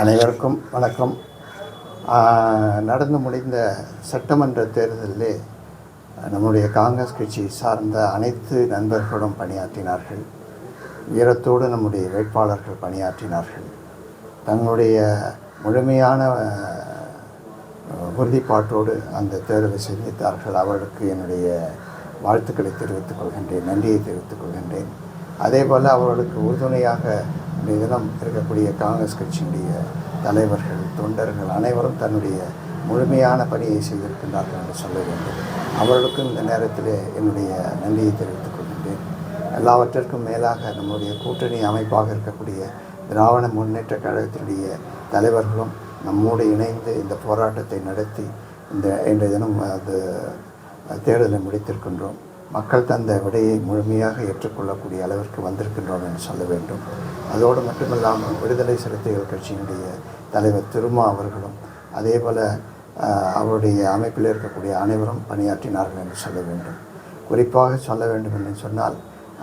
அனைவருக்கும் வணக்கம். நடந்து முடிந்த சட்டமன்ற தேர்தலிலே நம்முடைய காங்கிரஸ் கட்சி சார்ந்த அனைத்து நண்பர்களும் பணியாற்றினார்கள். வீரத்தோடு நம்முடைய வேட்பாளர்கள் பணியாற்றினார்கள். தங்களுடைய முழுமையான உறுதிப்பாட்டோடு அந்த தேர்தலை சந்தித்தார்கள். அவர்களுக்கு என்னுடைய வாழ்த்துக்களை தெரிவித்துக் கொள்கின்றேன், நன்றியை தெரிவித்துக் கொள்கின்றேன். அதேபோல் அவர்களுக்கு உறுதுணையாக இந்த தினம் இருக்கக்கூடிய காங்கிரஸ் கட்சியினுடைய தலைவர்கள், தொண்டர்கள் அனைவரும் தன்னுடைய முழுமையான பணியை செய்திருக்கின்றார்கள் என்று சொல்ல வேண்டும். அவர்களுக்கும் இந்த நேரத்தில் என்னுடைய நன்றியை தெரிவித்துக் கொள்கின்றேன். எல்லாவற்றிற்கும் மேலாக நம்முடைய கூட்டணி அமைப்பாக இருக்கக்கூடிய திராவிட முன்னேற்ற கழகத்தினுடைய தலைவர்களும் நம்மோடு இணைந்து இந்த போராட்டத்தை நடத்தி இன்றைய தினம் அது தேர்தலை முடித்திருக்கின்றோம். மக்கள் தந்த விடையை முழுமையாக ஏற்றுக்கொள்ளக்கூடிய அளவிற்கு வந்திருக்கின்றோம் என்று சொல்ல வேண்டும். அதோடு மட்டுமில்லாமல் விடுதலை சிறுத்தைகள் கட்சியினுடைய தலைவர் திருமா அவர்களும் அதேபோல் அவருடைய அமைப்பில் இருக்கக்கூடிய அனைவரும் பணியாற்றினார்கள் என்று சொல்ல வேண்டும். குறிப்பாக சொல்ல வேண்டும் என்று சொன்னால்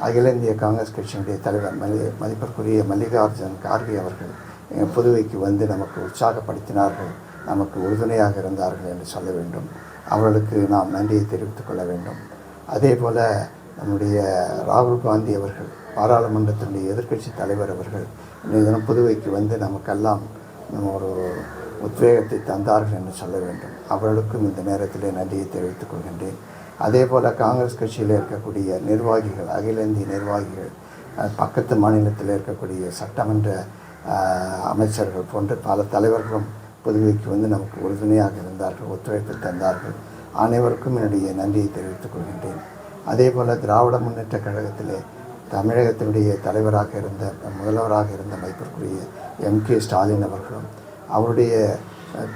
அகில இந்திய காங்கிரஸ் கட்சியினுடைய தலைவர் மதிப்பிற்குரிய மல்லிகார்ஜுன் கார்கே அவர்கள் புதுவைக்கு வந்து நமக்கு உற்சாகப்படுத்தினார்கள், நமக்கு உறுதுணையாக இருந்தார்கள் என்று சொல்ல வேண்டும். அவர்களுக்கு நாம் நன்றியை தெரிவித்துக் கொள்ள வேண்டும். அதே போல் நம்முடைய ராகுல் காந்தி அவர்கள், பாராளுமன்றத்தினுடைய எதிர்க்கட்சி தலைவர் அவர்கள் இன்றைய தினம் புதுவைக்கு வந்து நமக்கெல்லாம் ஒரு உத்வேகத்தை தந்தார்கள் என்று சொல்ல வேண்டும். அவர்களுக்கும் இந்த நேரத்தில் நன்றியை தெரிவித்துக் கொள்கின்றேன். அதே போல் காங்கிரஸ் கட்சியில் இருக்கக்கூடிய நிர்வாகிகள், அகில இந்திய நிர்வாகிகள், பக்கத்து மாநிலத்தில் இருக்கக்கூடிய சட்டமன்ற அமைச்சர்கள் போன்ற பல தலைவர்களும் புதுவைக்கு வந்து நமக்கு உறுதுணையாக இருந்தார்கள், ஒத்துழைப்பு தந்தார்கள். அனைவருக்கும் என்னுடைய நன்றியை தெரிவித்துக் கொள்கின்றேன். அதே போல் திராவிட முன்னேற்ற கழகத்திலே தமிழகத்தினுடைய தலைவராக இருந்த முதல்வராக இருந்த மதிப்பிற்குரிய M.K. ஸ்டாலின் அவர்களும் அவருடைய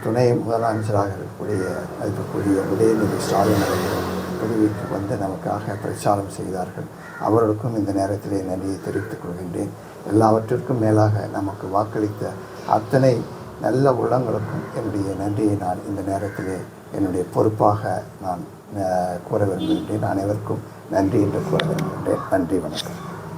துணை முதலமைச்சராக இருக்கக்கூடிய மதிப்பிற்குரிய உதயநிதி ஸ்டாலின் அவர்களும் புதுவைக்கு வந்து நமக்காக பிரச்சாரம் செய்தார்கள். அவர்களுக்கும் இந்த நேரத்திலே நன்றியை தெரிவித்துக் கொள்கின்றேன். எல்லாவற்றிற்கும் மேலாக நமக்கு வாக்களித்த அத்தனை நல்ல உள்ளங்களுக்கும் என்னுடைய நன்றியை நான் இந்த நேரத்திலே என்னுடைய பொறுப்பாக நான் கூற விரும்புகின்றேன். அனைவருக்கும் நன்றி என்று கூற விரும்புகின்றேன். நன்றி, வணக்கம்.